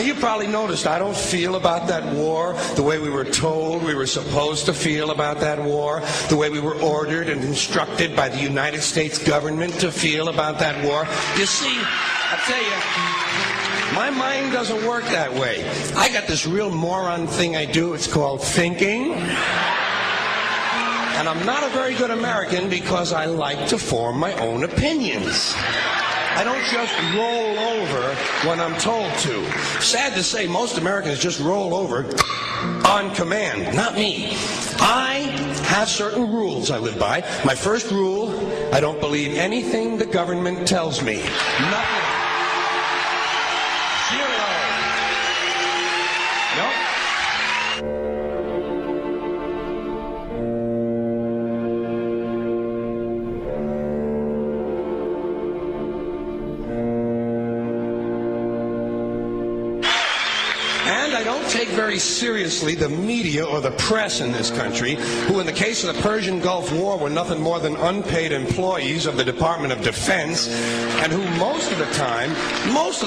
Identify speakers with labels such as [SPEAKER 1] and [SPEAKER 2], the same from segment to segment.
[SPEAKER 1] you probably noticed I don't feel about that war the way we were told we were supposed to feel about that war, the way we were ordered and instructed by the United States government to feel about that war. You see, I tell you, my mind doesn't work that way. I got this real moron thing I do. It's called thinking. And I'm not a very good American because I like to form my own opinions. I don't just roll over when I'm told to. Sad to say, most Americans just roll over on command. Not me. I have certain rules I live by. My first rule, I don't believe anything the government tells me. Nothing. Zero. Nope. And I don't take very seriously the media or the press in this country, who in the case of the Persian Gulf War were nothing more than unpaid employees of the Department of Defense, and who most of the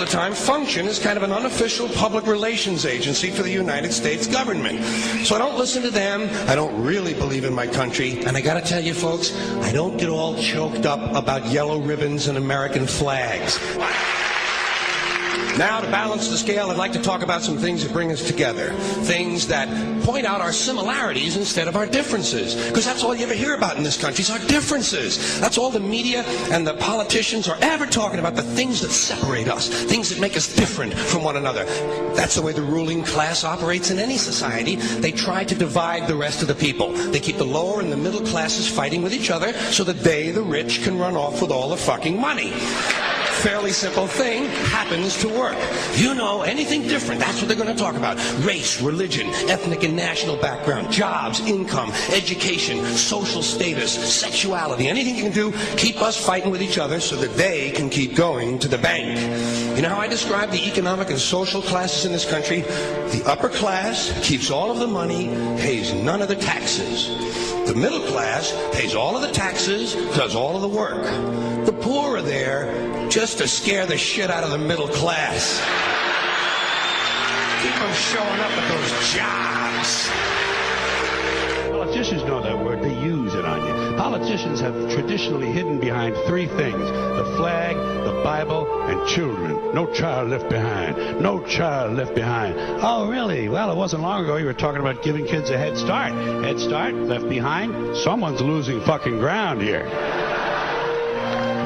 [SPEAKER 1] time function as kind of an unofficial public relations agency for the United States government. So I don't listen to them. I don't really believe in my country. And I gotta tell you folks, I don't get all choked up about yellow ribbons and American flags. Now, to balance the scale, I'd like to talk about some things that bring us together. Things that point out our similarities instead of our differences. Because that's all you ever hear about in this country is our differences. That's all the media and the politicians are ever talking about, the things that separate us, things that make us different from one another. That's the way the ruling class operates in any society. They try to divide the rest of the people. They keep the lower and the middle classes fighting with each other so that they, the rich, can run off with all the fucking money. Fairly simple thing, happens to work. You know, anything different, that's what they're going to talk about. Race, religion, ethnic and national background, jobs, income, education, social status, sexuality, anything you can do, keep us fighting with each other so that they can keep going to the bank. You know how I describe the economic and social classes in this country? The upper class keeps all of the money, pays none of the taxes. The middle class pays all of the taxes, does all of the work. The poor are there just to scare the shit out of the middle class. Keep them showing up at those jobs.
[SPEAKER 2] Politicians know that word. They use it on you. Politicians have traditionally hidden behind three things: the flag, the Bible, and children. No child left behind. No child left behind. Oh, really? Well, it wasn't long ago you were talking about giving kids a head start. Head start, left behind? Someone's losing fucking ground here.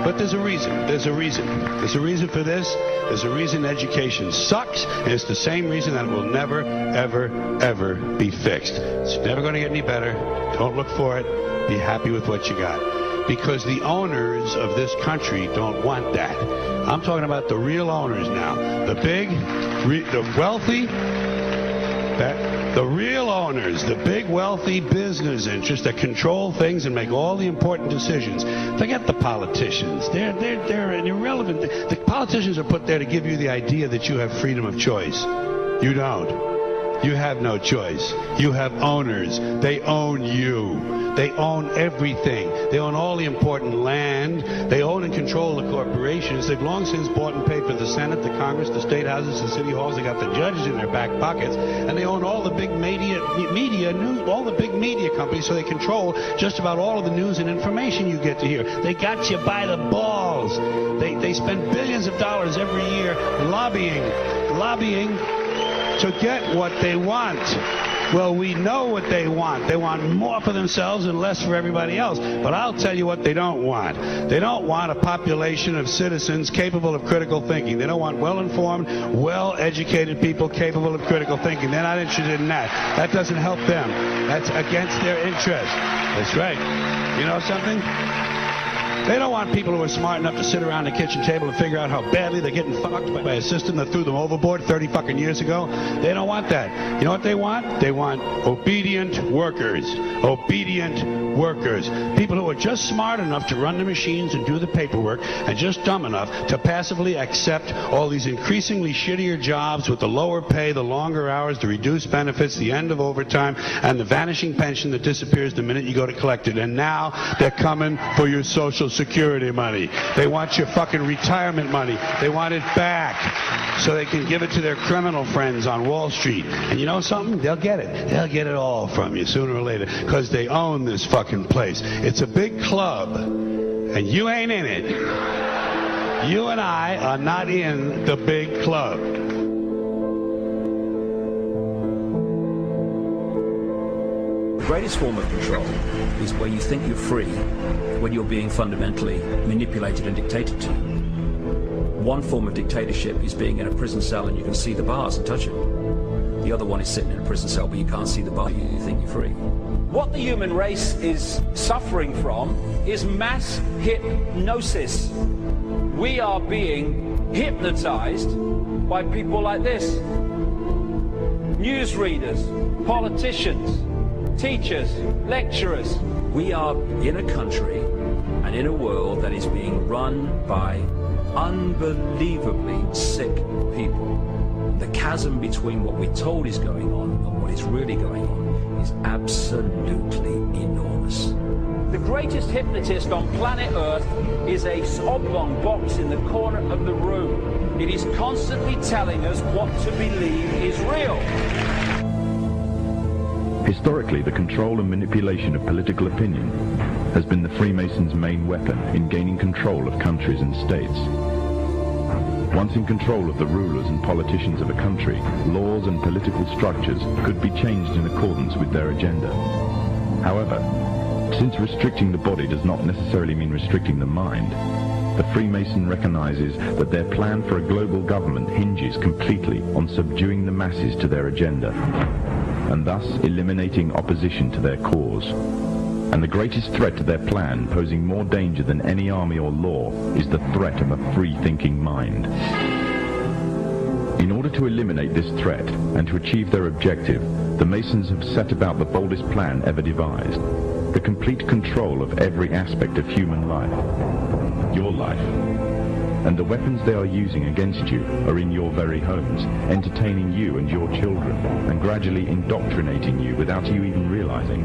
[SPEAKER 2] But there's a reason. There's a reason. There's a reason for this. There's a reason education sucks, and it's the same reason that it will never, ever, ever be fixed. It's never going to get any better. Don't look for it. Be happy with what you got. Because the owners of this country don't want that. I'm talking about the real owners now. The big, the wealthy, the real owners, the big wealthy business interests that control things and make all the important decisions. Forget the politicians. They're irrelevant. The politicians are put there to give you the idea that you have freedom of choice. You don't. You have no choice. You have owners. They own you. They own everything. They own all the important land. They own and control the corporations. They've long since bought and paid for the Senate, the Congress, the state houses, the city halls. They got the judges in their back pockets, and they own all the big media news, all the big media companies. So they control just about all of the news and information you get to hear. They got you by the balls. They spend billions of dollars every year lobbying to get what they want. Well, we know what they want. They want more for themselves and less for everybody else. But I'll tell you what they don't want. They don't want a population of citizens capable of critical thinking. They don't want well-informed, well-educated people capable of critical thinking. They're not interested in that. That doesn't help them. That's against their interest. That's right. You know something? They don't want people who are smart enough to sit around the kitchen table and figure out how badly they're getting fucked by a system that threw them overboard 30 fucking years ago. They don't want that. You know what they want? They want obedient workers. Obedient workers. People who are just smart enough to run the machines and do the paperwork and just dumb enough to passively accept all these increasingly shittier jobs with the lower pay, the longer hours, the reduced benefits, the end of overtime, and the vanishing pension that disappears the minute you go to collect it. And now they're coming for your Social Security money. They want your fucking retirement money. They want it back so they can give it to their criminal friends on Wall Street. And you know something? They'll get it. They'll get it all from you sooner or later because they own this fucking place. It's a big club, and you ain't in it. You and I are not in the big club.
[SPEAKER 3] The greatest form of control is where you think you're free when you're being fundamentally manipulated and dictated to. One form of dictatorship is being in a prison cell and you can see the bars and touch them. The other one is sitting in a prison cell but you can't see the bar, you think you're free.
[SPEAKER 4] What the human race is suffering from is mass hypnosis. We are being hypnotized by people like this. Newsreaders, politicians, teachers, lecturers.
[SPEAKER 3] We are in a country and in a world that is being run by unbelievably sick people. The chasm between what we're told is going on and what is really going on is absolutely enormous.
[SPEAKER 4] The greatest hypnotist on planet Earth is a oblong box in the corner of the room. It is constantly telling us what to believe is real.
[SPEAKER 5] Historically, the control and manipulation of political opinion has been the Freemasons' main weapon in gaining control of countries and states. Once in control of the rulers and politicians of a country, laws and political structures could be changed in accordance with their agenda. However, since restricting the body does not necessarily mean restricting the mind, the Freemason recognizes that their plan for a global government hinges completely on subduing the masses to their agenda, and thus eliminating opposition to their cause. And the greatest threat to their plan, posing more danger than any army or law, is the threat of a free-thinking mind. In order to eliminate this threat and to achieve their objective, the Masons have set about the boldest plan ever devised: the complete control of every aspect of human life, your life. And the weapons they are using against you are in your very homes, entertaining you and your children, and gradually indoctrinating you without you even realizing.